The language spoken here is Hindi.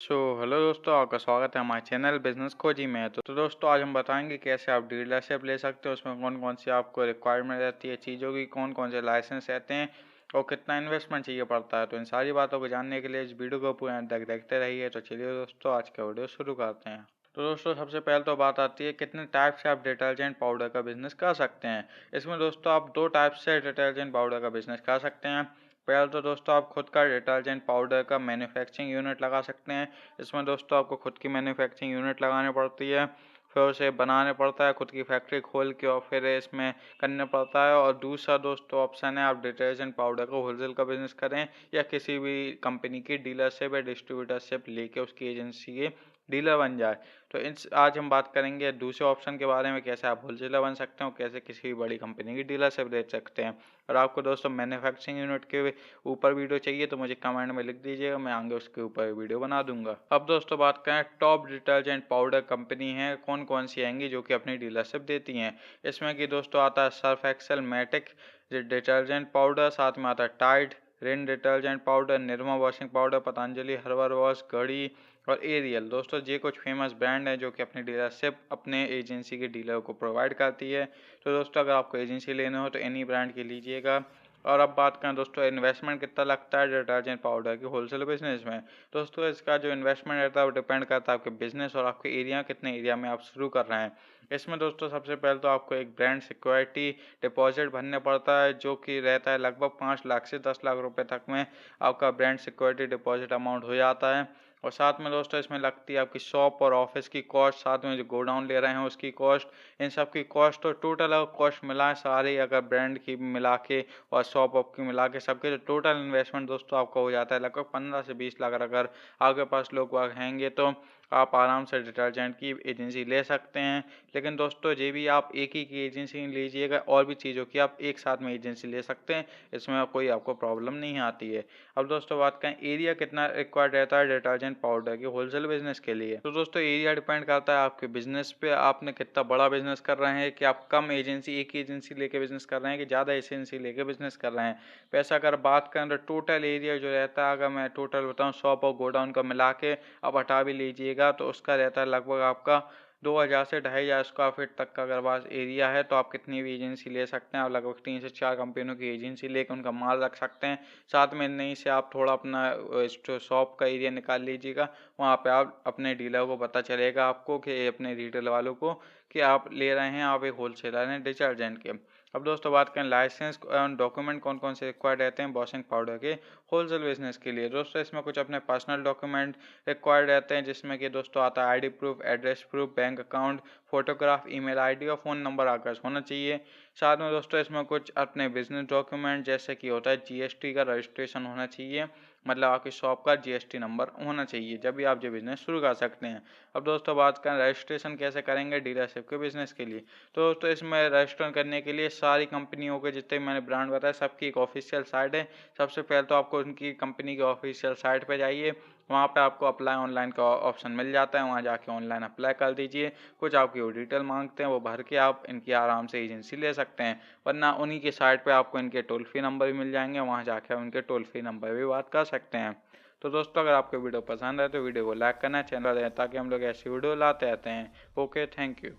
हेलो दोस्तों, आपका स्वागत है हमारे चैनल बिजनेस खोजी में। तो दोस्तों, आज हम बताएंगे कैसे आप डीलरशिप ले सकते हो, उसमें कौन कौन सी आपको रिक्वायरमेंट रहती है चीज़ों की, कौन कौन से लाइसेंस रहते हैं और कितना इन्वेस्टमेंट चाहिए पड़ता है। तो इन सारी बातों को जानने के लिए इस वीडियो को पूरा अंत तक देखते रहिए। तो चलिए दोस्तों, आज का वीडियो शुरू करते हैं। तो दोस्तों, सबसे पहले तो बात आती है कितने टाइप से आप डिटर्जेंट पाउडर का बिजनेस कर सकते हैं। इसमें दोस्तों आप दो टाइप से डिटर्जेंट पाउडर का बिजनेस कर सकते हैं। पहले तो दोस्तों आप खुद का डिटर्जेंट पाउडर का मैन्युफैक्चरिंग यूनिट लगा सकते हैं। इसमें दोस्तों आपको खुद की मैन्युफैक्चरिंग यूनिट लगानी पड़ती है, फिर उसे बनाने पड़ता है, खुद की फैक्ट्री खोल के और फिर इसमें करना पड़ता है। और दूसरा दोस्तों ऑप्शन है आप डिटर्जेंट पाउडर का होलसेल का बिजनेस करें या किसी भी कंपनी की डीलरशिप या डिस्ट्रीब्यूटरशिप लेके उसकी एजेंसी के डीलर बन जाए। तो आज हम बात करेंगे दूसरे ऑप्शन के बारे में, कैसे आप होलसेलर बन सकते हो, कैसे किसी भी बड़ी कंपनी की डीलरशिप ले सकते हैं। और आपको दोस्तों मैन्युफैक्चरिंग यूनिट के ऊपर वीडियो चाहिए तो मुझे कमेंट में लिख दीजिएगा, मैं आगे उसके ऊपर वीडियो बना दूंगा। अब दोस्तों बात करें टॉप डिटर्जेंट पाउडर कंपनी है कौन कौन सी आएंगी जो कि अपनी डीलरशिप देती हैं। इसमें कि दोस्तों आता है Surf Excel, matic detergent powder, साथ में आता है Tide, Rin detergent powder, Nirma washing powder, Patanjali herbal wash, Ghadi और एरियल। दोस्तों ये कुछ फेमस ब्रांड है जो कि अपनी डीलरशिप अपने एजेंसी के डीलर को प्रोवाइड करती है। तो दोस्तों अगर आपको एजेंसी लेना हो तो इन्हीं ब्रांड की लीजिएगा। और अब बात करें दोस्तों इन्वेस्टमेंट कितना लगता है डिटर्जेंट पाउडर के होलसेल बिजनेस में। दोस्तों इसका जो इन्वेस्टमेंट रहता है वो डिपेंड करता है आपके बिजनेस और आपके एरिया, कितने एरिया में आप शुरू कर रहे हैं। इसमें दोस्तों सबसे पहले तो आपको एक ब्रांड सिक्योरिटी डिपॉजिट भरना पड़ता है जो कि रहता है लगभग 5 लाख से 10 लाख रुपए तक में आपका ब्रांड सिक्योरिटी डिपॉजिट अमाउंट हो जाता है। और साथ में दोस्तों इसमें लगती है आपकी शॉप और ऑफिस की कॉस्ट, साथ में जो गोडाउन ले रहे हैं उसकी कॉस्ट, इन सब की कॉस्ट। तो टोटल अगर कॉस्ट मिलाए सारी, अगर ब्रांड की मिला के और शॉप ऑप की मिला के सबके, जो टोटल इन्वेस्टमेंट दोस्तों आपका हो जाता है लगभग 15 से 20 लाख। अगर आपके पास लोग वहाँ हैंगे तो आप आराम से डिटर्जेंट की एजेंसी ले सकते हैं। लेकिन दोस्तों ये भी आप एक ही की एजेंसी नहीं लीजिएगा, और भी चीज़ों की आप एक साथ में एजेंसी ले सकते हैं, इसमें कोई आपको प्रॉब्लम नहीं आती है। अब दोस्तों बात करें एरिया कितना रिक्वायर्ड रहता है डिटर्जेंट पाउडर के होलसेल बिजनेस के लिए। तो दोस्तों एरिया डिपेंड करता है आपके बिजनेस पे, आपने कितना बड़ा बिजनेस कर रहे हैं, कि आप कम एजेंसी एक ही एजेंसी लेके बिजनेस कर रहे हैं कि ज़्यादा एजेंसी लेके बिजनेस कर रहे हैं। पैसा अगर बात करें तो टोटल एरिया जो रहता है, अगर मैं टोटल बताऊँ शॉप और गोडाउन का मिला के आप हटा भी लीजिएगा तो उसका रहता है लगभग आपका 2000 से 2500 स्क्वायर फीट तक का अगर पास एरिया है तो आप कितनी भी एजेंसी ले सकते हैं। आप लगभग 3 से 4 कंपनियों की एजेंसी लेकर उनका माल रख सकते हैं। साथ में नहीं से आप थोड़ा अपना शॉप का एरिया निकाल लीजिएगा, वहाँ पे आप अपने डीलर को पता चलेगा आपको कि अपने रिटेल वालों को कि आप ले रहे हैं, आप एक होलसेलर हैं डिटर्जेंट के। अब दोस्तों बात करें लाइसेंस एंड डॉक्यूमेंट कौन कौन से रिक्वायर्ड रहते हैं वॉशिंग पाउडर के होलसेल बिजनेस के लिए। दोस्तों इसमें कुछ अपने पर्सनल डॉक्यूमेंट रिक्वायर्ड रहते हैं, जिसमें कि दोस्तों आता है ID proof, address proof, bank account, photograph, email ID और फ़ोन नंबर आकर होना चाहिए। साथ में दोस्तों इसमें कुछ अपने बिजनेस डॉक्यूमेंट जैसे कि होता है जीएसटी का रजिस्ट्रेशन होना चाहिए, मतलब आपकी शॉप का जीएसटी नंबर होना चाहिए, जब भी आप ये बिज़नेस शुरू कर सकते हैं। अब दोस्तों बात करें रजिस्ट्रेशन कैसे करेंगे डीलरशिप के बिज़नेस के लिए। तो दोस्तों इसमें रजिस्टर करने के लिए सारी कंपनियों के जितने मैंने ब्रांड बताया सबकी एक ऑफिशियल साइट है। सबसे पहले तो आपको उनकी कंपनी की ऑफिशियल साइट पे जाइए, वहाँ पे आपको अप्लाई ऑनलाइन का ऑप्शन मिल जाता है, वहाँ जाके ऑनलाइन अप्लाई कर दीजिए। कुछ आपकी वो डिटेल मांगते हैं, वो भर के आप इनकी आराम से एजेंसी ले सकते हैं। वरना उन्हीं की साइट पे आपको इनके टोल फ्री नंबर भी मिल जाएंगे, वहाँ जाके उनके टोल फ्री नंबर भी बात कर सकते हैं। तो दोस्तों अगर आपको वीडियो पसंद है तो वीडियो को लाइक करना, चैनल है ताकि हम लोग ऐसी वीडियो लाते रहते हैं। Okay, thank you.